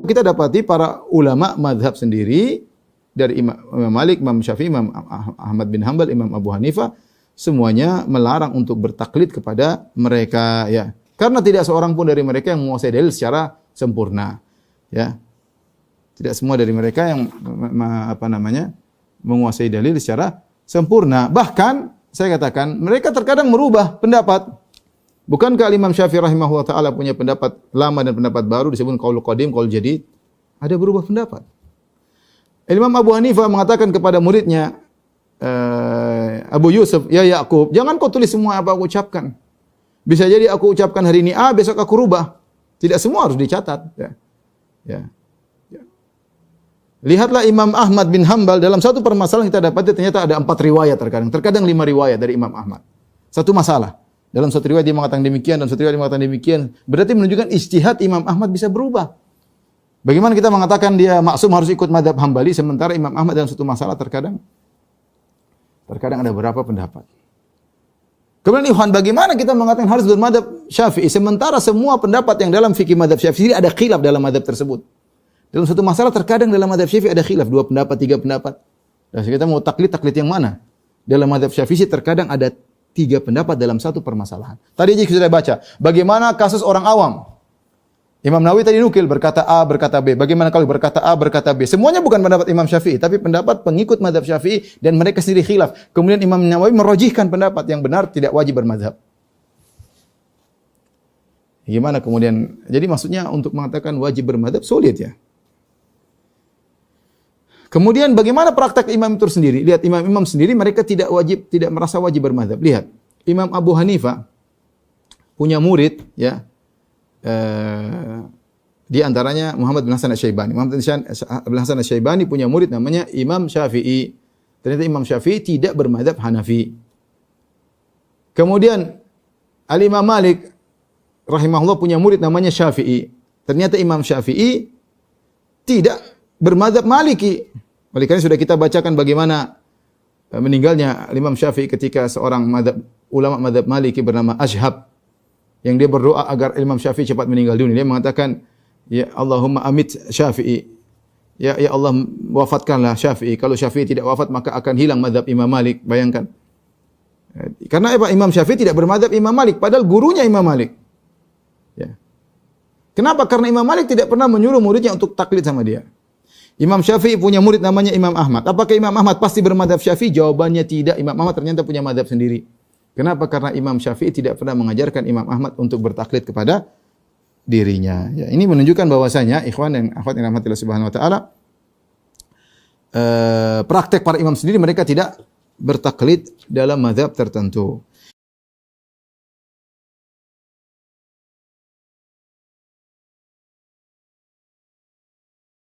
kita dapati para ulama mazhab sendiri dari Imam Malik, Imam Syafi'i, Imam Ahmad bin Hanbal, Imam Abu Hanifah semuanya melarang untuk bertaklid kepada mereka ya. Karena tidak seorang pun dari mereka yang menguasai dalil secara sempurna ya. Tidak semua dari mereka yang menguasai dalil secara sempurna. Bahkan saya katakan mereka terkadang merubah pendapat. Bukankah Imam Syafi'i rahimahullah taala punya pendapat lama dan pendapat baru disebut qaul qadim, qaul jadid? Ada berubah pendapat. Imam Abu Hanifah mengatakan kepada muridnya Abu Yusuf, "Ya Yaqub, jangan kau tulis semua apa aku ucapkan. Bisa jadi aku ucapkan hari ini A, besok aku rubah. Tidak semua harus dicatat." Ya. Lihatlah Imam Ahmad bin Hanbal dalam satu permasalahan kita dapati ternyata ada 4 riwayat terkadang 5 riwayat dari Imam Ahmad. Satu masalah. Dalam satu riwayat dia mengatakan demikian dan satu riwayat dia mengatakan demikian. Berarti menunjukkan ijtihad Imam Ahmad bisa berubah. Bagaimana kita mengatakan dia maksum harus ikut mazhab Hambali sementara Imam Ahmad dalam satu masalah terkadang ada berapa pendapat. Kemudian Ikhwan, bagaimana kita mengatakan harus bermadzhab Syafi'i sementara semua pendapat yang dalam fikih mazhab Syafi'i ada khilaf dalam mazhab tersebut. Dalam satu masalah terkadang dalam mazhab Syafi'i ada khilaf, 2 pendapat, 3 pendapat. Dan kita mau taklid yang mana? Dalam mazhab Syafi'i terkadang ada 3 pendapat dalam satu permasalahan. Tadi aja kita sudah baca. Bagaimana kasus orang awam? Imam Nawawi tadi nukil berkata A, berkata B. Bagaimana kalau berkata A, berkata B? Semuanya bukan pendapat Imam Syafi'i, tapi pendapat pengikut mazhab Syafi'i dan mereka sendiri khilaf. Kemudian Imam Nawawi merojihkan pendapat yang benar tidak wajib bermazhab. Gimana kemudian? Jadi maksudnya untuk mengatakan wajib bermazhab sulit ya. Kemudian bagaimana praktek imam itu sendiri? Lihat imam-imam sendiri mereka tidak merasa wajib bermadzhab. Lihat, Imam Abu Hanifah punya murid ya. Di antaranya Muhammad bin Hasan Asy-Syaibani. Muhammad bin Hasan Asy-Syaibani punya murid namanya Imam Syafi'i. Ternyata Imam Syafi'i tidak bermadzhab Hanafi. Kemudian Al-Imam Malik rahimahullah punya murid namanya Syafi'i. Ternyata Imam Syafi'i tidak bermadzhab Maliki. Oleh karena sudah kita bacakan bagaimana meninggalnya Imam Syafi'i ketika seorang ulama madzhab Maliki bernama Ashhab yang dia berdoa agar Imam Syafi'i cepat meninggal dunia. Dia mengatakan, "Ya Allahumma amit Syafi'i." Ya Allah, wafatkanlah Syafi'i. Kalau Syafi'i tidak wafat maka akan hilang madzhab Imam Malik. Bayangkan. Karena apa? Imam Syafi'i tidak bermadzhab Imam Malik padahal gurunya Imam Malik. Ya. Kenapa? Karena Imam Malik tidak pernah menyuruh muridnya untuk taklid sama dia. Imam Syafi'i punya murid namanya Imam Ahmad. Apakah Imam Ahmad pasti bermadzhab Syafi'i? Jawabannya tidak. Imam Ahmad ternyata punya madzhab sendiri. Kenapa? Karena Imam Syafi'i tidak pernah mengajarkan Imam Ahmad untuk bertaklid kepada dirinya. Ya, ini menunjukkan bahwasanya ikhwan dan akhwat yang dirahmati Allah Subhanahu wa taala, praktek para imam sendiri mereka tidak bertaklid dalam mazhab tertentu.